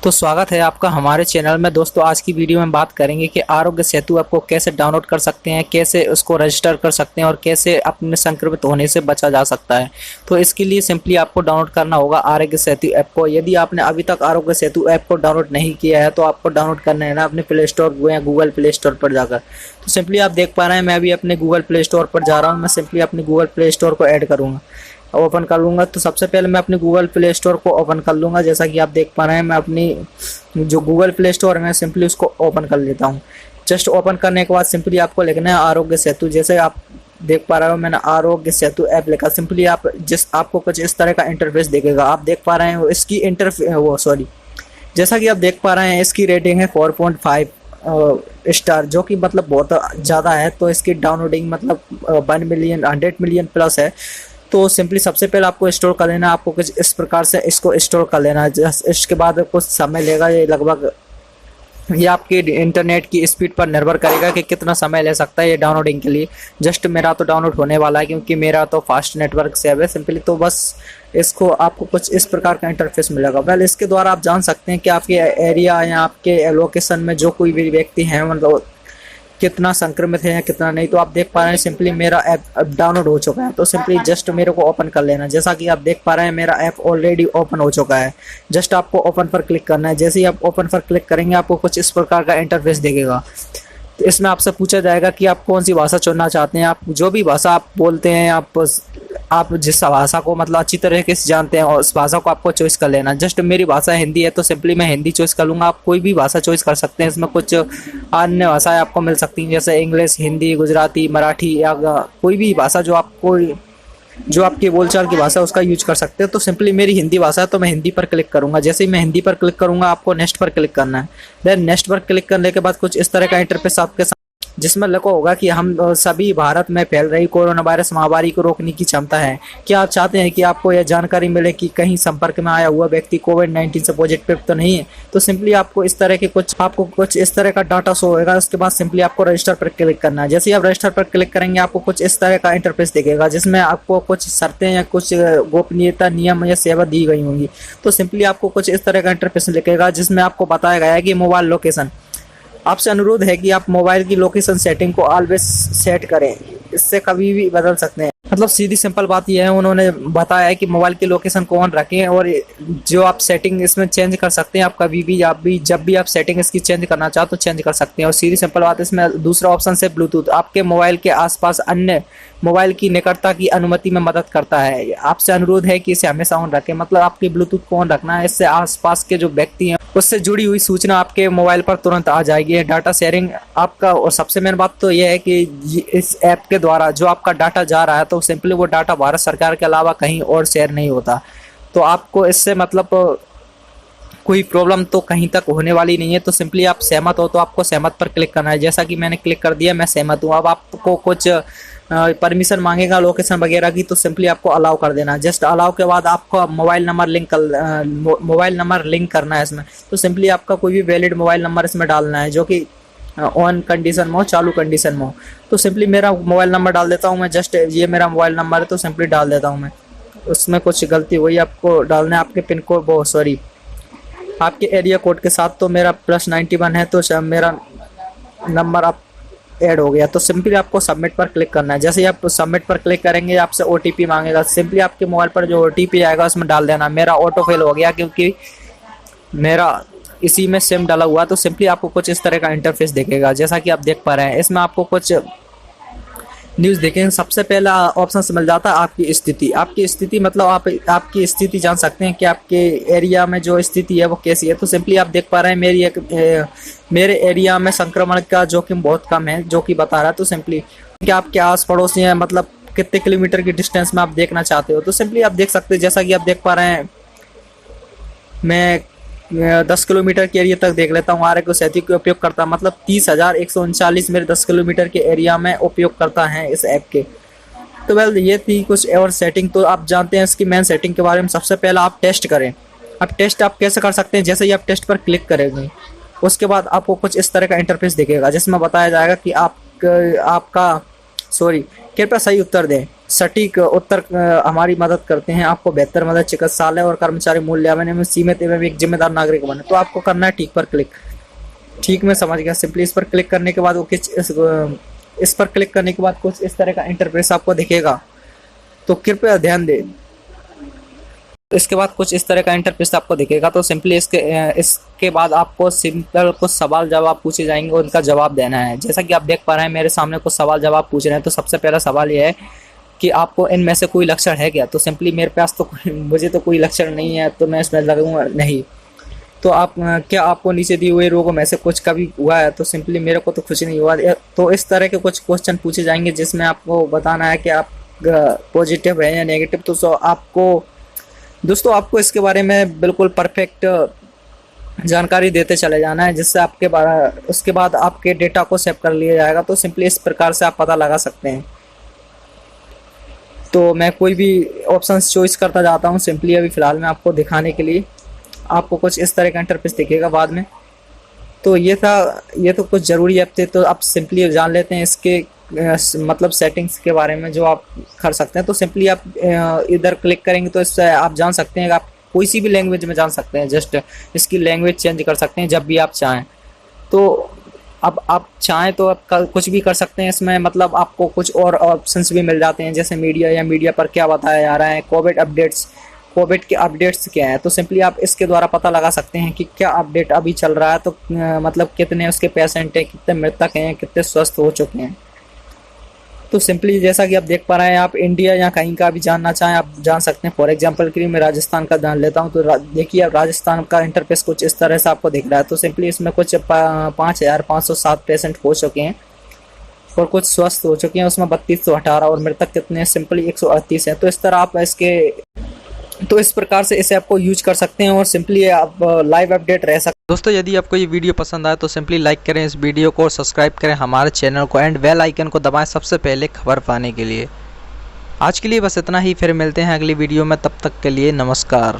तो स्वागत है आपका हमारे चैनल में। दोस्तों, आज की वीडियो में बात करेंगे कि आरोग्य सेतु ऐप को कैसे डाउनलोड कर सकते हैं, कैसे उसको रजिस्टर कर सकते हैं और कैसे अपने संक्रमित होने से बचा जा सकता है। तो इसके लिए सिंपली आपको डाउनलोड करना होगा आरोग्य सेतु ऐप को। यदि आपने अभी तक आरोग्य सेतु ऐप को डाउनलोड नहीं किया है तो आपको डाउनलोड करना है ना अपने प्ले स्टोर या गूगल प्ले स्टोर पर जाकर। तो सिंपली आप देख पा रहे हैं मैं अभी अपने गूगल प्ले स्टोर पर जा रहा हूँ। मैं सिंपली अपने गूगल प्ले स्टोर को ऐड करूँगा, ओपन कर लूँगा। तो सबसे पहले मैं अपने गूगल प्ले स्टोर को ओपन कर लूँगा। जैसा कि आप देख पा रहे हैं मैं अपनी जो गूगल प्ले स्टोर है मैं सिंपली उसको ओपन कर लेता हूँ। जस्ट ओपन करने के बाद सिंपली आपको लिखना है आरोग्य सेतु। जैसे आप देख पा रहे हो मैंने आरोग्य सेतु ऐप लिखा। सिंपली आपको कुछ इस तरह का इंटरफेस दिखेगा। आप देख पा रहे हैं इसकी जैसा कि आप देख पा रहे हैं इसकी रेटिंग है 4.5 स्टार, जो कि मतलब बहुत ज़्यादा है। तो इसकी डाउनलोडिंग मतलब 100 मिलियन प्लस है। तो सिंपली सबसे पहले आपको इंस्टॉल कर लेना। आपको कुछ इस प्रकार से इसको इंस्टॉल कर लेना है। इसके बाद कुछ समय लेगा, ये लगभग ये आपके इंटरनेट की स्पीड पर निर्भर करेगा कि कितना समय ले सकता है ये डाउनलोडिंग के लिए। जस्ट मेरा तो डाउनलोड होने वाला है क्योंकि मेरा तो फास्ट नेटवर्क से है सिंपली। तो बस इसको आपको कुछ इस प्रकार का इंटरफेस मिलेगा। वेल, इसके द्वारा आप जान सकते हैं कि आपके एरिया या आपके लोकेशन में जो कोई भी व्यक्ति है मतलब कितना संक्रमित है या कितना नहीं। तो आप देख पा रहे हैं सिंपली मेरा ऐप अब डाउनलोड हो चुका है। तो सिंपली जस्ट मेरे को ओपन कर लेना। जैसा कि आप देख पा रहे हैं मेरा ऐप ऑलरेडी ओपन हो चुका है। जस्ट आपको ओपन पर क्लिक करना है। जैसे ही आप ओपन पर क्लिक करेंगे आपको कुछ इस प्रकार का इंटरफेस दिखेगा। तो इसमें आपसे पूछा जाएगा कि आप कौन सी भाषा चुनना चाहते हैं। आप जो भी भाषा आप बोलते हैं, आप जिस भाषा को मतलब अच्छी तरीके से जानते हैं और उस भाषा को आपको चॉइस कर लेना। जस्ट मेरी भाषा हिंदी है तो सिंपली मैं हिंदी चॉइस कर लूँगा। आप कोई भी भाषा चॉइस कर सकते हैं। इसमें कुछ अन्य भाषाएं आपको मिल सकती हैं जैसे इंग्लिश, हिंदी, गुजराती, मराठी या कोई भी भाषा जो आपकी बोलचाल की भाषा उसका यूज कर सकते हैं। तो सिंपली मेरी हिंदी भाषा है तो मैं हिंदी पर क्लिक करूंगा। जैसे ही मैं हिंदी पर क्लिक करूंगा आपको नेक्स्ट पर क्लिक करना है। देन नेक्स्ट पर क्लिक करने के बाद कुछ इस तरह का इंटरफेस आपके जिसमें लिखा होगा कि हम सभी भारत में फैल रही कोरोना वायरस महामारी को रोकने की क्षमता है। क्या आप चाहते हैं कि आपको यह जानकारी मिले कि कहीं संपर्क में आया हुआ व्यक्ति कोविड-19 से पॉजिटिव तो नहीं है। तो सिंपली आपको कुछ इस तरह का डाटा शो होगा। उसके बाद सिंपली आपको रजिस्टर पर क्लिक करना है। जैसे ही आप रजिस्टर पर क्लिक करेंगे आपको कुछ इस तरह का इंटरफेस दिखेगा जिसमें आपको कुछ शर्तें या कुछ गोपनीयता नियम या सेवा दी गई होंगी। तो सिंपली आपको कुछ इस तरह का इंटरफेस लिखेगा जिसमें आपको बताया गया है कि मोबाइल लोकेशन, आपसे अनुरोध है कि आप मोबाइल की लोकेशन सेटिंग को ऑलवेज सेट करें। इससे कभी भी बदल सकते हैं। मतलब सीधी सिंपल बात यह है, उन्होंने बताया है कि मोबाइल की लोकेशन को ऑन रखें और जो आप सेटिंग इसमें चेंज कर सकते हैं। आप कभी भी जब भी आप सेटिंग इसकी चेंज करना चाहो तो चेंज कर सकते हैं। और सीधी सिंपल बात इसमें दूसरा ऑप्शन से ब्लूटूथ आपके मोबाइल के आसपास अन्य मोबाइल की निकटता की अनुमति में मदद करता है। आपसे अनुरोध है कि इसे हमेशा ऑन रखें। मतलब आपके ब्लूटूथ को ऑन रखना है। इससे आसपास के जो व्यक्ति हैं उससे जुड़ी हुई सूचना आपके मोबाइल पर तुरंत आ जाएगी। डाटा शेयरिंग आपका, और सबसे मेन बात तो यह है कि इस ऐप के द्वारा जो आपका डाटा जा रहा है तो सिंपली वो डाटा भारत सरकार के अलावा कहीं और शेयर नहीं होता। तो आपको इससे मतलब कोई प्रॉब्लम तो कहीं तक होने वाली नहीं है। तो सिंपली आप सहमत हो तो आपको सहमत पर क्लिक करना है। जैसा कि मैंने क्लिक कर दिया, मैं सहमत हूँ। अब आपको कुछ परमिशन मांगेगा लोकेशन वगैरह की, तो सिंपली आपको अलाउ कर देना। जस्ट अलाउ के बाद आपको मोबाइल नंबर लिंक करना है इसमें। तो सिंपली आपका कोई भी वैलिड मोबाइल नंबर इसमें डालना है जो कि ऑन कंडीशन में हो, चालू कंडीशन में हो। तो सिंपली मेरा मोबाइल नंबर डाल देता हूँ मैं। जस्ट ये मेरा मोबाइल नंबर है तो सिंपली डाल देता हूँ मैं। उसमें कुछ गलती हुई, आपको डालना है आपके पिन कोड आपके एरिया कोड के साथ। तो मेरा +91 है तो मेरा नंबर आप ऐड हो गया। तो सिंपली आपको सबमिट पर क्लिक करना है। जैसे ही आप सबमिट पर क्लिक करेंगे आपसे OTP मांगेगा। सिंपली आपके मोबाइल पर जो OTP आएगा उसमें डाल देना। मेरा ऑटो फिल हो गया क्योंकि मेरा इसी में सिम डाला हुआ। तो सिंपली आपको कुछ इस तरह का इंटरफेस दिखेगा जैसा कि आप देख पा रहे हैं। इसमें आपको कुछ न्यूज़ देखेंगे। सबसे पहला ऑप्शन से मिल जाता है आपकी स्थिति। आपकी स्थिति मतलब आप आपकी स्थिति जान सकते हैं कि आपके एरिया में जो स्थिति है वो कैसी है। तो सिंपली आप देख पा रहे हैं मेरे एरिया में संक्रमण का जोखिम बहुत कम है जो कि बता रहा है। तो सिंपली क्या आपके आस पड़ोसी हैं, मतलब कितने किलोमीटर की डिस्टेंस में आप देखना चाहते हो। तो सिंपली आप देख सकते हैं जैसा कि आप देख पा रहे हैं मैं 10 किलोमीटर के एरिया तक देख लेता हूँ। आरोग्य सेतु का उपयोग करता मतलब 30,139 मेरे 10 किलोमीटर के एरिया में उपयोग करता है इस ऐप के। तो वेल, ये थी कुछ और सेटिंग। तो आप जानते हैं इसकी मेन सेटिंग के बारे में। सबसे पहला आप टेस्ट करें। अब टेस्ट आप कैसे कर सकते हैं, जैसे ही आप टेस्ट पर क्लिक करेंगे उसके बाद आपको कुछ इस तरह का इंटरफेस दिखेगा जिसमें बताया जाएगा कि कृपया सही उत्तर दें। सटीक उत्तर हमारी मदद करते हैं। आपको बेहतर मदद चिकित्सालय और कर्मचारी मूल्यांकन में सीमित एवं एक जिम्मेदार नागरिक बने। तो आपको करना है ठीक पर क्लिक। ठीक, मैं समझ गया। सिंपली इस पर क्लिक करने के बाद वो इस पर क्लिक करने के बाद कुछ इस तरह का इंटरफेस आपको दिखेगा, तो कृपया ध्यान दें। इसके बाद कुछ इस तरह का इंटरफेस आपको दिखेगा। तो सिंपली इसके बाद आपको सिंपल कुछ सवाल जवाब पूछे जाएंगे और उनका जवाब देना है। जैसा कि आप देख पा रहे हैं मेरे सामने कुछ सवाल जवाब पूछ रहे हैं। तो सबसे पहला सवाल ये है कि आपको इनमें से कोई लक्षण है क्या। तो सिंपली मेरे पास तो मुझे तो कोई लक्षण नहीं है, तो मैं इसमें लगूंगा नहीं। तो आप क्या आपको नीचे दिए हुए रोगों में से कुछ कभी हुआ है। तो सिंपली मेरे को तो कुछ नहीं हुआ। तो इस तरह के कुछ क्वेश्चन पूछे जाएंगे जिसमें आपको बताना है कि आप पॉजिटिव है या नेगेटिव। तो आपको दोस्तों आपको इसके बारे में बिल्कुल परफेक्ट जानकारी देते चले जाना है, जिससे उसके बाद आपके डेटा को सेव कर लिया जाएगा। तो सिंपली इस प्रकार से आप पता लगा सकते हैं। तो मैं कोई भी ऑप्शंस चॉइस करता जाता हूं सिंपली अभी फ़िलहाल में आपको दिखाने के लिए। आपको कुछ इस तरह का इंटरफेस दिखेगा बाद में। तो ये तो कुछ ज़रूरी ऐप थे। तो आप सिंपली जान लेते हैं इसके मतलब सेटिंग्स के बारे में जो आप कर सकते हैं। तो सिंपली आप इधर क्लिक करेंगे तो इससे आप जान सकते हैं कि आप कोई सी भी लैंग्वेज में जान सकते हैं। जस्ट इसकी लैंग्वेज चेंज कर सकते हैं जब भी आप चाहें। तो अब आप चाहें तो आप कुछ भी कर सकते हैं इसमें। मतलब आपको कुछ और ऑप्शंस भी मिल जाते हैं, जैसे मीडिया पर क्या बताया जा रहा है, कोविड के अपडेट्स क्या है। तो सिंपली आप इसके द्वारा पता लगा सकते हैं कि क्या अपडेट अभी चल रहा है। तो मतलब कितने उसके पेशेंट हैं, कितने मृतक हैं, कितने स्वस्थ हो चुके हैं। तो सिंपली जैसा कि आप देख पा रहे हैं, आप इंडिया या कहीं का भी जानना चाहें आप जान सकते हैं। फॉर एग्जांपल के लिए मैं राजस्थान का जान लेता हूं। तो देखिए अब राजस्थान का इंटरफेस कुछ इस तरह से आपको दिख रहा है। तो सिंपली इसमें कुछ 5507 पेशेंट हो चुके हैं और कुछ स्वस्थ हो चुके हैं। उसमें 3218 और मृतक कितने, सिंपली 138 है। तो इस तरह आप इस प्रकार से इस ऐप को यूज कर सकते हैं और सिंपली आप लाइव अपडेट रह सकते हैं। दोस्तों यदि आपको ये वीडियो पसंद आए तो सिंपली लाइक करें इस वीडियो को और सब्सक्राइब करें हमारे चैनल को एंड बेल आइकन को दबाएं सबसे पहले खबर पाने के लिए। आज के लिए बस इतना ही, फिर मिलते हैं अगली वीडियो में। तब तक के लिए नमस्कार।